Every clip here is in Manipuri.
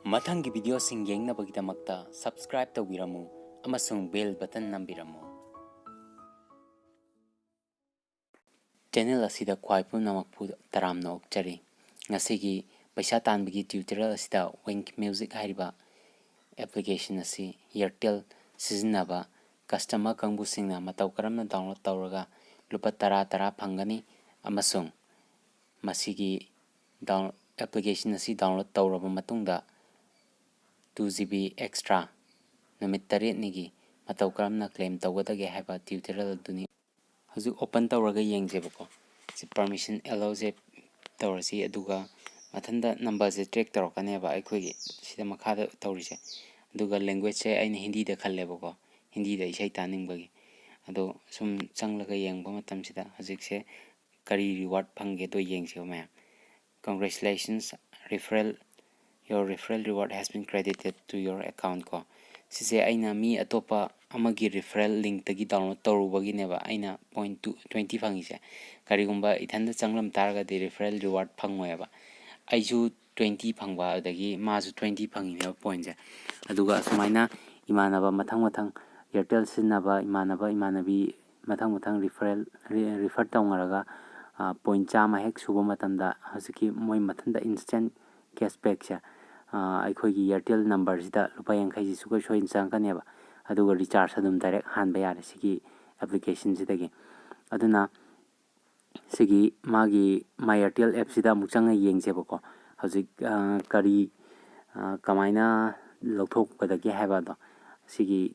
ꯃꯊꯪꯒꯤ ꯚꯤꯗꯤꯑꯣꯁꯤꯡ ꯌꯦꯡꯅꯕꯒꯤꯗꯃꯛꯇ ꯁꯕꯁꯀ꯭ꯔꯥꯏꯕ ꯇꯧꯕꯤꯔꯝꯃꯨ ꯑꯃꯁꯨꯡ ꯕꯦꯜ ꯕꯇꯟ ꯅꯝꯕꯤꯔꯝꯃꯨ꯫ ꯆꯦꯅꯦꯜ ꯑꯁꯤꯗ ꯈ꯭ꯋꯥꯏ ꯄꯨꯝꯅꯃꯛꯄꯨ ꯇꯔꯥꯝꯅ ꯑꯣꯛꯆꯔꯤ꯫ ꯉꯁꯤꯒꯤ ꯄꯩꯁꯥ ꯇꯥꯟꯕꯒꯤ ꯇ꯭ꯌꯨꯇꯣꯔꯤꯌꯜ ꯑꯁꯤꯗ ꯋꯤꯡ ꯃ꯭ꯌꯨꯖꯤꯛ ꯍꯥꯏꯔꯤꯕ ꯑꯦꯄ꯭ꯂꯤꯀꯦꯁꯟ ꯑꯁꯤ ꯏꯌꯔꯇꯦꯜ ꯁꯤꯖꯤꯟꯅꯕ ꯀꯁꯇꯃꯔ ꯀꯥꯡꯕꯨꯁꯤꯡꯅ ꯃꯇꯧ ꯀꯔꯝꯅ ꯗꯥꯎꯟꯂꯣꯗ ꯇꯧꯔꯒ ꯂꯨꯄꯥ 10 ꯐꯪꯒꯅꯤ ꯑꯃꯁꯨꯡ ꯃꯁꯤꯒꯤ ꯑꯦꯄ꯭ꯂꯤꯀꯦꯁꯟ ꯑꯁꯤ ꯗꯥꯎꯟꯂꯣꯗ ꯇꯧꯔꯕ ꯃꯇꯨꯡꯗ 2GB extra ꯅꯨꯃꯤꯠ 7ꯅꯤꯒꯤ ꯃꯇꯧ ꯀꯔꯝꯅ ꯀ꯭ꯂꯦꯝ ꯇꯧꯒꯗꯒꯦ ꯍꯥꯏꯕ ꯇ꯭ꯌꯨꯇꯣꯔꯤꯌꯜ ꯑꯗꯨꯅꯤ꯫ ꯍꯧꯖꯤꯛ ꯑꯣꯄꯟ ꯇꯧꯔꯒ ꯌꯦꯡꯖꯦꯕꯀꯣ꯫ ꯁꯤ ꯄꯔꯃꯤꯁꯟ ꯑꯦꯂꯣꯖꯦ ꯇꯧꯔꯁꯤ ꯑꯗꯨꯒ ꯃꯊꯟꯗ ꯅꯝꯕꯔꯁꯦ ꯇ꯭ꯔꯦꯛ ꯇꯧꯔꯛꯀꯅꯦꯕ ꯑꯩꯈꯣꯏꯒꯤ ꯁꯤꯗ ꯃꯈꯥꯗ ꯇꯧꯔꯤꯁꯦ꯫ ꯑꯗꯨꯒ ꯂꯦꯡꯒ꯭ꯋꯦꯖꯁꯦ ꯑꯩꯅ ꯍꯤꯟꯗꯤꯗ ꯈꯜꯂꯦꯕꯀꯣ, ꯍꯤꯟꯗꯤꯗ ꯏꯁꯩ ꯇꯥꯅꯤꯡꯕꯒꯤ꯫ ꯑꯗꯣ ꯁꯨꯝ ꯆꯪꯂꯒ ꯌꯦꯡꯕ ꯃꯇꯝꯁꯤꯗ ꯍꯧꯖꯤꯛꯁꯦ ꯀꯔꯤ ꯔꯤꯋꯥꯔꯗ ꯐꯪꯒꯦꯗꯣ ꯌꯦꯡꯁꯦꯕ ꯃꯌꯥꯝ꯫ Congratulations, your referral reward has been credited to your account ko. Sise aina mi atopa amagi referral link tagi download tawrubagine aina 0.20 phangise. Karigumba ithanda changlam targa di referral reward phangmoyaba. Aisu 20 phangba adagi masu 20 phangine point je. Aduga sumaina imanaba mathang Airtel sinnaba imanabi mathang refer tawngaraga point chama hek suba matamda hasiki moi mathanda instant cashback se ꯑꯩꯈꯣꯏꯒꯤ Airtel number sida lupa 50 suka soin changkaneba aduga recharge adum direct hanba yare sigi application sidagi aduna sigi magi my Airtel app sida amuk changa yengjebako hojik kari kamaina lawthokpadagi haiba do sigi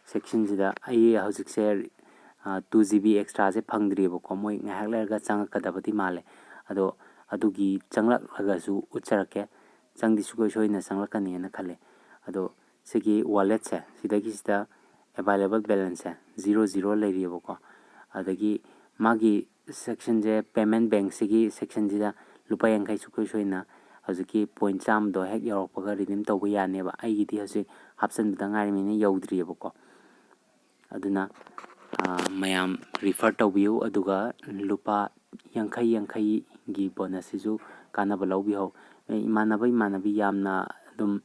section sida ai hojik se 2GB extra se phangdribako moi ngahak lerga changakadabati male ado adugi changlagasu utcharake changdi sugoi soina changlakani na khale ado sigi wallet se sidagi sida available balance se 00 leiribako adagi magi section je payment bank sigi section sida lupa 50 sugoi soina hojiki point cham do hek yaropaga redeem tawba yaneba aigidi hose hapsan bidangari mini yaudribako aduna mayam refer tawbiu aduga lupa 50 gi bonus isu kanaba lawbiho imanabi yamna dum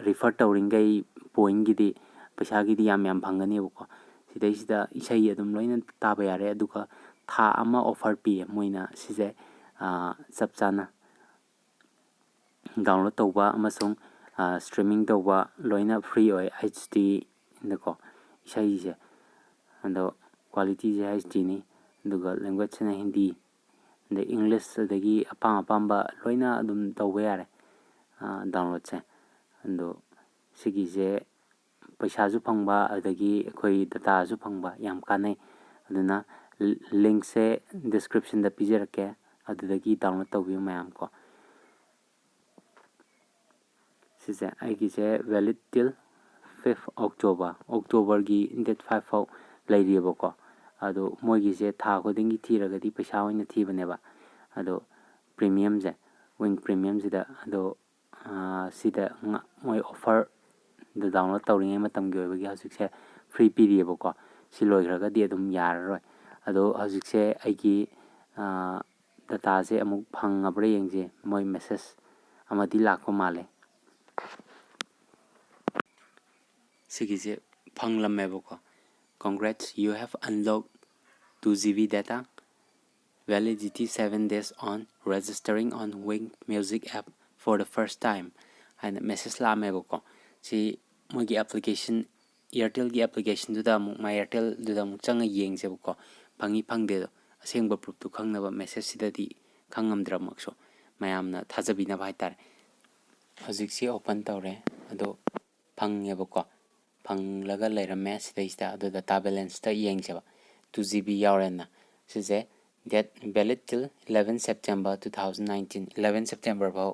refer tawringai point gidi paisa gidi yam phangani bako sidai sida isai adum loina taba yare aduga tha ama offer pi moina sije chapchana download tawba amasung streaming tawba loina free oi HD indako isai je ando quality je HD ni aduga language na Hindi the English adagi apamba loina adum tawba yare download se ando sigi je paisa ju phangba adagi khoi data ju phangba yam kanai aduna link se description da pijarake adudagi download tawbiu mayam ko sise aigi je valid till 5th October gi date 5 fau lairibako ado moigi je tha khodingi thiragadi paisa oina thibaneba ado premium je wing premium sida ado sida moi offer the download tawringai matamgi oibagi hojikse free piribako si loigragadi adum yararoi ado hojikse aigi data se amuk phangabra yengje moi message amadi lakpa male sigi je phanglamebako congrats, you have unlocked 2GB data validity 7 days on registering on Wing Music app for the first time and message la mebako si mogi application Airtel gi application duda my Airtel duda muk changa yengjebako phangi phangde do asengba proof tu khangnaba message sidadi khangamdra makso mayamna thajabina bhaitar hojik si open tawre ado phangebako phanglaga leirame sidaista ado data balance ta yengjeba 2GB yaurena sije that valid till 11 September 2019 11 September bao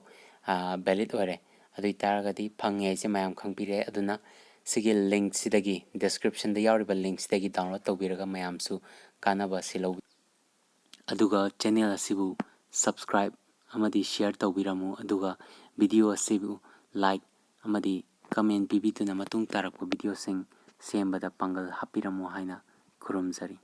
valid ore adu itaragadi phange se mayam khangpire aduna sigi link sidagi description da yauriba link sidagi download tawbiraga mayam su kanaba silo aduga channel asibu subscribe amadi share tawbiramu aduga video asibu like amadi comment pibituna matung tarakpa video sing sembada pangal hapiramu haina khurumjari